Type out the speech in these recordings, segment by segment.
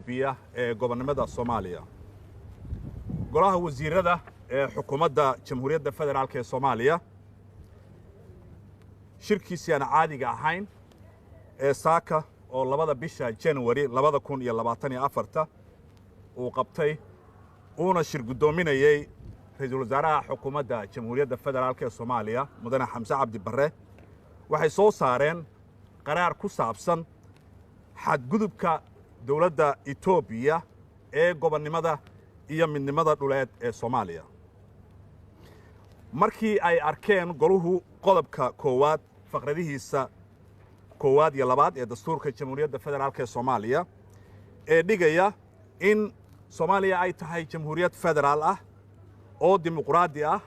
Itoobiya ee gobonnimada Soomaaliya. Golaha wasiirada ee xukuumadda Jamhuuriyadda Federaalka ee Soomaaliya shirkiisii aan caadiga ahayn ee saaka oo 2 bisha January 2024 uu qabtay uuna shir gudoominayay ra'iisul wasaaraha xukuumadda Jamhuuriyadda Federaalka ee Soomaaliya mudane Xamse Cabdi Barre waxay soo saareen qaraar ku saabsan xadgudubka dawladda Itoobiya ee gobonnimada iyo midnimada dhuleed ee Soomaaliya. Markii ay arkeen goluhu qodobka koowaad faqradihiisa koowaad iyo labaad ee dastuurka Jamhuuriyadda Federaalka ee Soomaaliya ee dhigaya in Soomaaliya ay tahay jamhuuriyad federaal ah oo dimuqraadi ah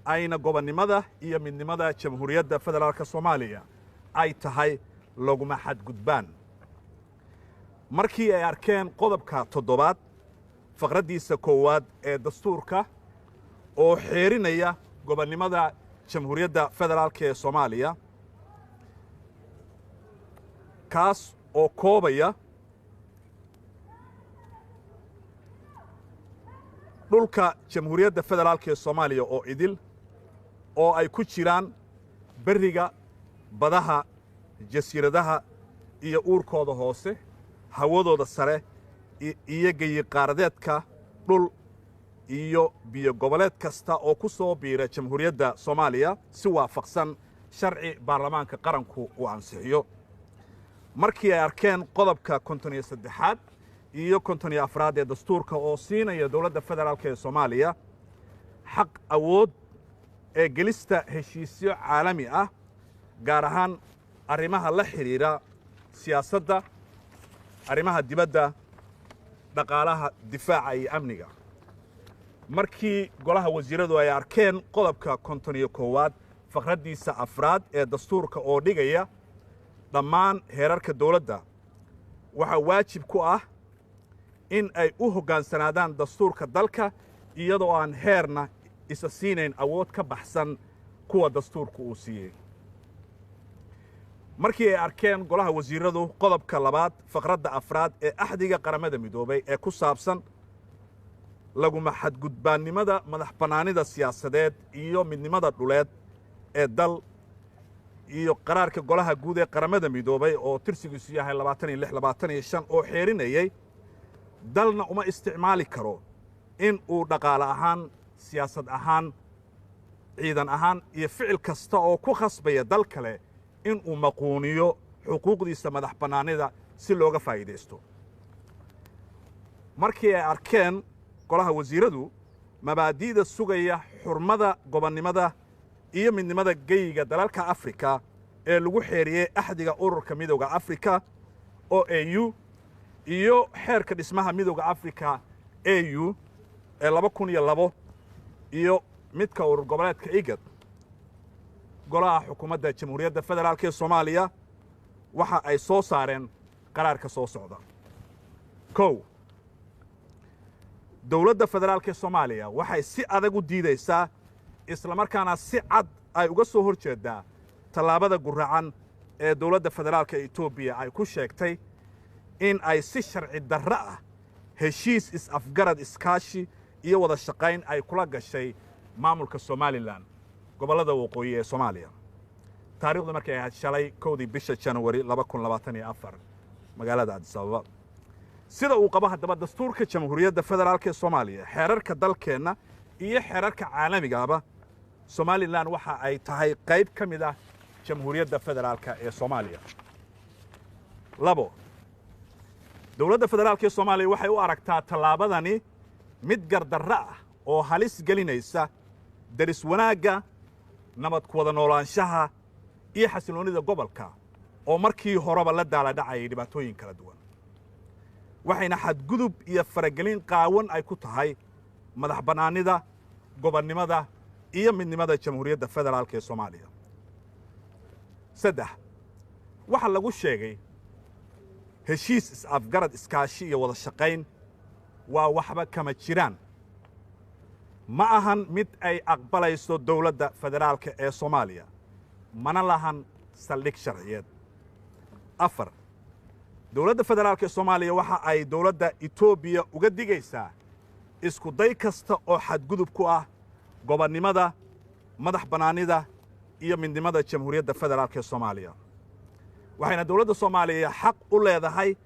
ayna gobonnimada iyo midnimada Jamhuuriyadda Federaalka Soomaaliya ay tahay laguma xadgudbaan. Markii ay arkeen qodobka toddobaad faqradiisa koowaad ee dastuurka oo xeerinaya gobonnimada Jamhuuriyadda Federaalka ee Soomaaliya kaas oo koobaya dhulka Jamhuuriyadda Federaalka ee Soomaaliya oo idil oo ay ku jiraan bariga badaha jasiiradaha iyo uurkooda hoose hawadooda sare iyo geeyiqaaradeedka dhul iyo biyo goboleed kasta oo ku soo biira Jamhuuriyadda Soomaaliya si waafaqsan sharci baarlamaanka qaranku uu ansixiyo. Markii ay arkeen qodobka 53 iyo 54 ee dastuurka oo siinaya dawladda federaalka ee Soomaaliya xaq awood ee gelista heshiisyo caalami ah gaar ahaan arrimaha la xiriira siyaasadda arrimaha dibadda dhaqaalaha difaaca iyo amniga. Markii golaha wasiiradu ay arkeen qodobka 51 faqradiisa afraad ee dastuurka oo dhigaya dhammaan heerarka dawladda waxa waajib ku ah in ay u hoggaansanaadaan dastuurka dalka iyadoo aan heerna isa siinayn awood ka baxsan kuwa dastuurku uu siiyey. Markii ay arkeen golaha wasiiradu qodobka labaad faqradda afraad ee axdiga qaramada midoobay ee ku saabsan laguma xadgudbaannimada madax bannaanida siyaasadeed iyo midnimada dhuleed ee dal iyo qaraarka golaha guud ee qaramada midoobay oo tirsigiisu yahay 2625 oo xeerinayay dalna uma isticmaali karo in uu dhaqaale ahaan siyaasad ahaan ciidan ahaan iyo ficil kasta oo ku khasbaya dal kale in uu maquuniyo xuquuqdiisa madax bannaanida si looga faa'iideysto. Markii ay arkeen golaha wasiiradu mabaadi'da sugaya xurmada gobonnimada iyo midnimada geyiga dalalka Afrika ee lagu xeeriyay axdiga ururka midowga Afrika oo AU iyo xeerka dhismaha midowga Afrika AU ee 2002 iyo midka urur goboleedka IGAD golaha xukuumadda Jamhuuriyadda Federaalka ee Soomaaliya waxa ay soo saareen qaraarka soo socda. dawladda federaalka ee Soomaaliya waxay si adag u diidaysaa isla markaana si cad ay uga soo horjeedaa tallaabada guracan ee dawladda federaalka ee Itoobiya ay ku sheegtay in ay si sharci darro ah heshiis is-afgarad iskaashi iyo wada shaqayn ay kula gashay maamulka Somaliland gobollada waqooyi ee Soomaaliya. taariikhdu markay ahayd shalay 1 bisha January 2024 magaalada Addis Ababa. sida uu qabo haddaba dastuurka Jamhuuriyadda Federaalka ee Soomaaliya xeerarka dalkeenna iyo xeerarka caalamiga ah Somaliland waxa ay tahay qayb ka mid ah Jamhuuriyadda Federaalka ee Soomaaliya. 2 dawladda federaalka ee Soomaaliya waxay u aragtaa tallaabadani mid gardarro ah oo halis gelinaysa daris wanaagga nabad ku wada noolaanshaha iyo xasiloonida gobolka oo markii horeba la daala dhacay dhibaatooyin kala duwan. waxayna xadgudub iyo faragelin qaawan ay ku tahay madax bannaanida gobonnimada iyo midnimada Jamhuuriyadda Federaalka ee Soomaaliya. 3 waxa lagu sheegay heshiis is-afgarad iskaashi iyo wada shaqayn waa waxba kama jiraan ma ahan mid ay aqbalayso dawladda federaalka ee Soomaaliya mana lahan saldhig sharciyeed. 4 dowladda federaalka ee Soomaaliya waxa ay dowladda Itoobiya uga digaysaa isku day kasta oo xadgudub ku ah gobonnimada madax banaanida iyo midnimada Jamhuuriyadda Federaalka ee Soomaaliya waxayna dowladda Soomaaliya xaq u leedahay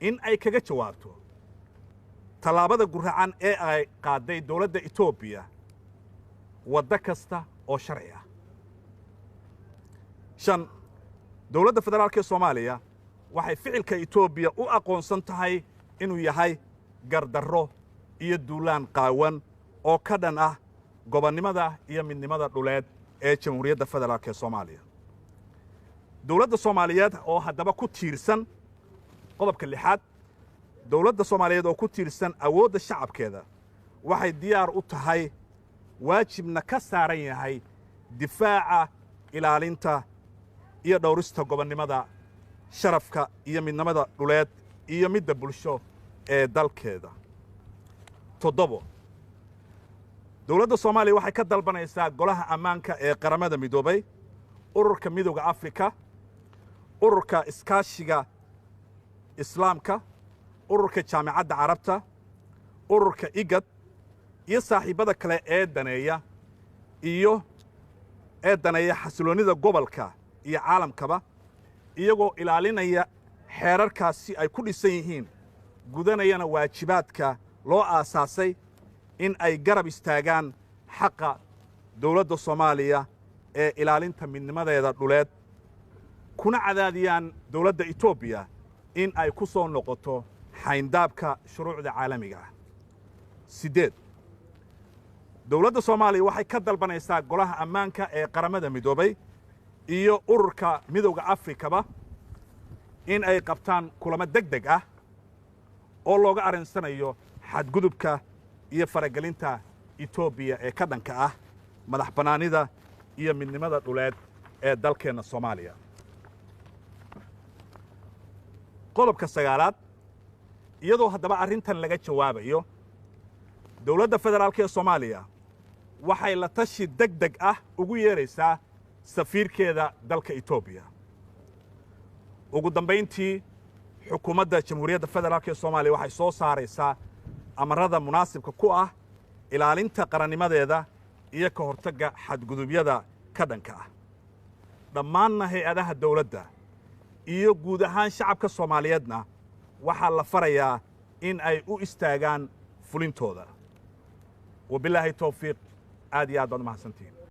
in ay kaga jawaabto tallaabada guracan ee ay qaaday dowladda Itoobiya wadda kasta oo sharci ah shan dowladda federaalka ee Soomaaliya waxay ficilka Itoobiya u aqoonsan tahay inuu yahay gardarro iyo duulaan qaawan oo ka dhan ah gobonnimada iyo midnimada dhuleed ee Jamhuuriyadda Federaalka ee Soomaaliya dowladda Soomaaliyeed oo haddaba ku tiirsan qodobka lixaad dowladda Soomaaliyeed oo ku tiirsan awoodda shacabkeeda waxay diyaar u tahay waajibna ka saaran yahay difaaca ilaalinta iyo dhowrista gobonnimada sharafka iyo midnimada dhuleed iyo midda bulsho ee dalkeeda toddobo dowladda Soomaaliya waxay ka dalbanaysaa golaha ammaanka ee qaramada midoobay ururka midowga Afrika ururka iskaashiga islaamka ururka jaamacadda carabta ururka IGAD iyo saaxiibada kale ee daneeya xasiloonida gobolka iyo caalamkaba iyagoo ilaalinaya xeerarkaasi ay ku dhisan yihiin gudanayana waajibaadka loo aasaasay in ay garab istaagaan xaqa dowladda Soomaaliya ee ilaalinta midnimadeeda dhuleed kuna cadaadiyaan dowladda Itoobiya in ay ku soo noqoto xayndaabka shuruucda caalamiga ah sideed dowladda Soomaaliya waxay ka dalbanaysaa golaha ammaanka ee qaramada midoobay iyo ururka midowga Afrikaba in ay qabtaan kulamo degdeg ah oo looga arinsanayo xadgudubka iyo faragelinta Itoobiya ee ka dhanka ah madax banaanida iyo midnimada dhuleed ee dalkeena Soomaaliya qodobka sagaalaad iyadoo haddaba arrintan laga jawaabayo dowladda federaalka ee Soomaaliya waxay la tashi degdeg ah ugu yeeraysaa safiirkeeda dalka Itoobiya ugu dambeyntii xukuumadda Jamhuuriyadda Federaalka ee Soomaaliya waxay soo saaraysaa amarada munaasibka ku ah ilaalinta qarannimadeeda iyo ka hortagga xadgudubyada ka dhanka ah dhammaanna hay'adaha dowladda iyo guud ahaan shacabka Soomaaliyeedna waxaa la farayaa in ay u istaagaan fulintooda wabilaahi tawfiiq aad iyo aad baad mahadsantihiin